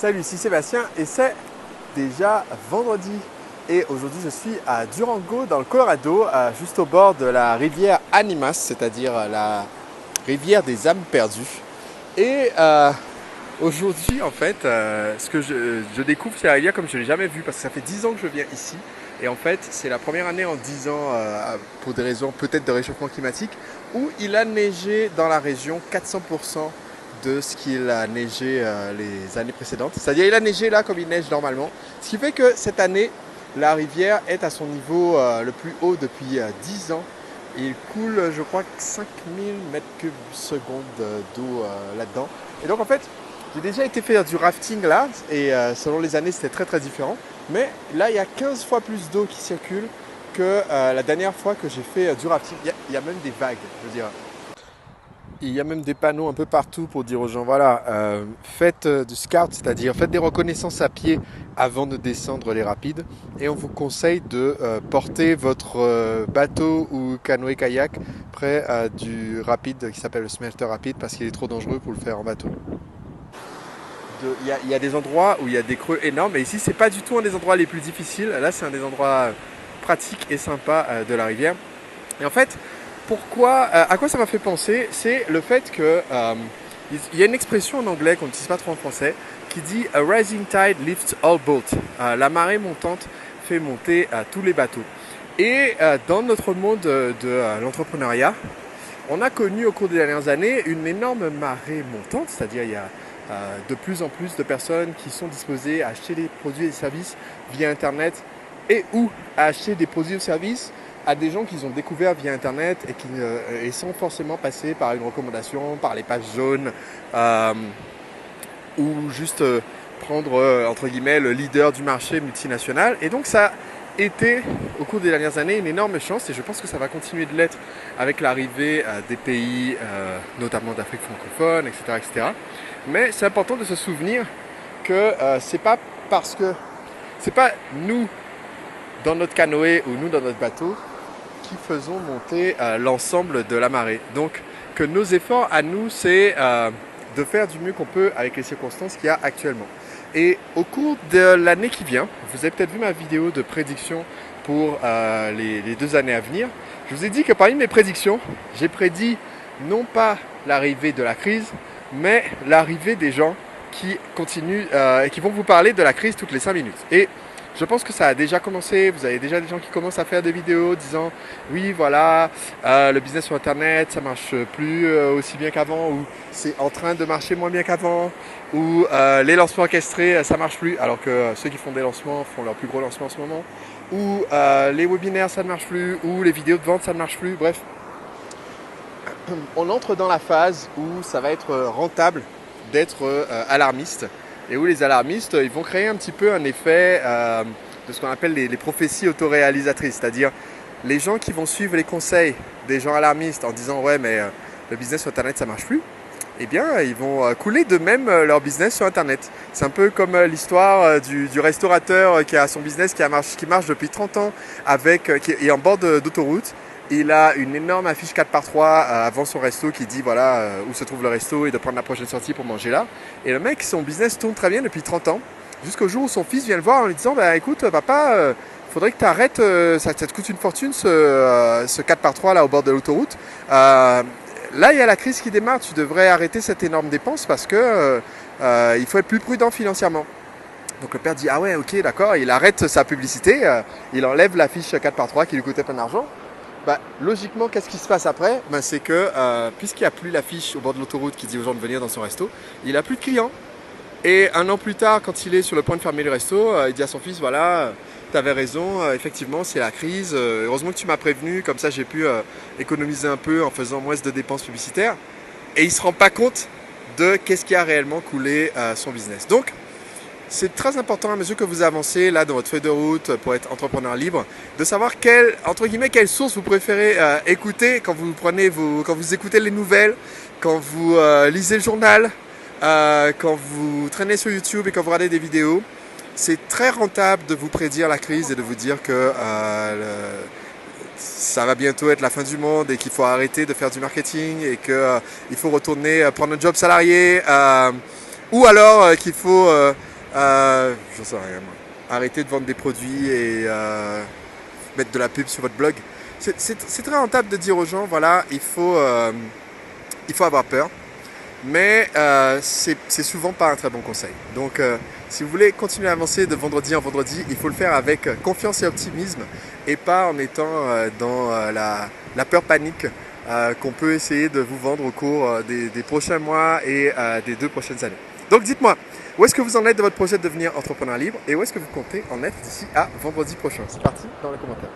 Salut, ici Sébastien et c'est déjà vendredi. Et aujourd'hui je suis à Durango dans le Colorado, juste au bord de la rivière Animas, c'est-à-dire la rivière des âmes perdues. Et aujourd'hui en fait, ce que je découvre c'est la rivière comme je ne l'ai jamais vue parce que ça fait 10 ans que je viens ici. Et en fait c'est la première année en 10 ans, pour des raisons peut-être de réchauffement climatique, où il a neigé dans la région 400% de ce qu'il a neigé les années précédentes. C'est-à-dire il a neigé là comme il neige normalement. Ce qui fait que cette année, la rivière est à son niveau le plus haut depuis 10 ans. Et il coule, je crois, 5000 mètres cubes secondes d'eau là-dedans. Et donc en fait, j'ai déjà été faire du rafting là. Et selon les années, c'était très très différent. Mais là, il y a 15 fois plus d'eau qui circule que la dernière fois que j'ai fait du rafting. Il y a même des vagues, je veux dire. Il y a même des panneaux un peu partout pour dire aux gens, voilà, faites du scout, c'est-à-dire faites des reconnaissances à pied avant de descendre les rapides. Et on vous conseille de porter votre bateau ou canoë-kayak près du rapide qui s'appelle le Smelter Rapid parce qu'il est trop dangereux pour le faire en bateau. Il y a des endroits où il y a des creux énormes, et ici c'est pas du tout un des endroits les plus difficiles. Là c'est un des endroits pratiques et sympas de la rivière. Et en fait, à quoi ça m'a fait penser, c'est le fait que il y a une expression en anglais qu'on n'utilise pas trop en français qui dit A rising tide lifts all boats. La marée montante fait monter tous les bateaux. Et dans notre monde de l'entrepreneuriat, on a connu au cours des dernières années une énorme marée montante, c'est-à-dire il y a de plus en plus de personnes qui sont disposées à acheter des produits et des services via Internet et ou à acheter des produits et services à des gens qu'ils ont découvert via Internet et sans forcément passer par une recommandation, par les pages jaunes ou juste prendre entre guillemets le leader du marché multinational. Et donc ça a été au cours des dernières années une énorme chance, et je pense que ça va continuer de l'être avec l'arrivée des pays notamment d'Afrique francophone, etc., etc. Mais c'est important de se souvenir que c'est pas nous dans notre canoë ou nous dans notre bateau qui faisons monter l'ensemble de la marée. Donc que nos efforts à nous, c'est de faire du mieux qu'on peut avec les circonstances qu'il y a actuellement. Et au cours de l'année qui vient, vous avez peut-être vu ma vidéo de prédiction pour les 2 années à venir. Je vous ai dit que parmi mes prédictions, j'ai prédit non pas l'arrivée de la crise, mais l'arrivée des gens qui continuent et qui vont vous parler de la crise toutes les 5 minutes. Et je pense que ça a déjà commencé. Vous avez déjà des gens qui commencent à faire des vidéos disant oui voilà, le business sur internet ça marche plus aussi bien qu'avant, ou c'est en train de marcher moins bien qu'avant, ou les lancements orchestrés ça marche plus, alors que ceux qui font des lancements font leur plus gros lancement en ce moment, ou les webinaires ça ne marche plus, ou les vidéos de vente ça ne marche plus. Bref, on entre dans la phase où ça va être rentable d'être alarmiste, et où les alarmistes ils vont créer un petit peu un effet de ce qu'on appelle les prophéties autoréalisatrices, c'est-à-dire les gens qui vont suivre les conseils des gens alarmistes en disant ouais mais le business sur internet ça marche plus, eh bien ils vont couler de même leur business sur internet. C'est un peu comme l'histoire du restaurateur qui a son business qui marche depuis 30 ans qui est en bord d'autoroute. Il a une énorme affiche 4x3 avant son resto qui dit voilà où se trouve le resto et de prendre la prochaine sortie pour manger là. Et le mec, son business tourne très bien depuis 30 ans, jusqu'au jour où son fils vient le voir en lui disant bah écoute papa, faudrait que tu arrêtes, ça te coûte une fortune ce 4x3 là au bord de l'autoroute. Là il y a la crise qui démarre, tu devrais arrêter cette énorme dépense parce que il faut être plus prudent financièrement. Donc le père dit ah ouais ok d'accord, il arrête sa publicité, il enlève l'affiche 4x3 qui lui coûtait plein d'argent. Bah, logiquement, qu'est-ce qui se passe après? C'est que puisqu'il n'y a plus l'affiche au bord de l'autoroute qui dit aux gens de venir dans son resto, il n'a plus de clients. Et 1 an plus tard, quand il est sur le point de fermer le resto, il dit à son fils, voilà, tu avais raison, effectivement c'est la crise, heureusement que tu m'as prévenu, comme ça j'ai pu économiser un peu en faisant moins de dépenses publicitaires. Et il ne se rend pas compte de qu'est-ce qui a réellement coulé son business. Donc, c'est très important à mesure que vous avancez là dans votre feuille de route pour être entrepreneur libre, de savoir quelle source vous préférez écouter quand vous écoutez les nouvelles, quand vous lisez le journal, quand vous traînez sur YouTube et quand vous regardez des vidéos. C'est très rentable de vous prédire la crise et de vous dire que ça va bientôt être la fin du monde et qu'il faut arrêter de faire du marketing et qu'il faut retourner prendre un job salarié, ou alors qu'il faut J'en sais rien, moi. Arrêtez de vendre des produits et mettre de la pub sur votre blog. C'est très rentable de dire aux gens, voilà, il faut avoir peur. Mais c'est souvent pas un très bon conseil. Donc si vous voulez continuer à avancer de vendredi en vendredi, il faut le faire avec confiance et optimisme et pas en étant dans la peur panique qu'on peut essayer de vous vendre au cours des prochains mois et des 2 prochaines années. Donc dites-moi, où est-ce que vous en êtes de votre projet de devenir entrepreneur libre et où est-ce que vous comptez en être d'ici à vendredi prochain? C'est parti dans les commentaires.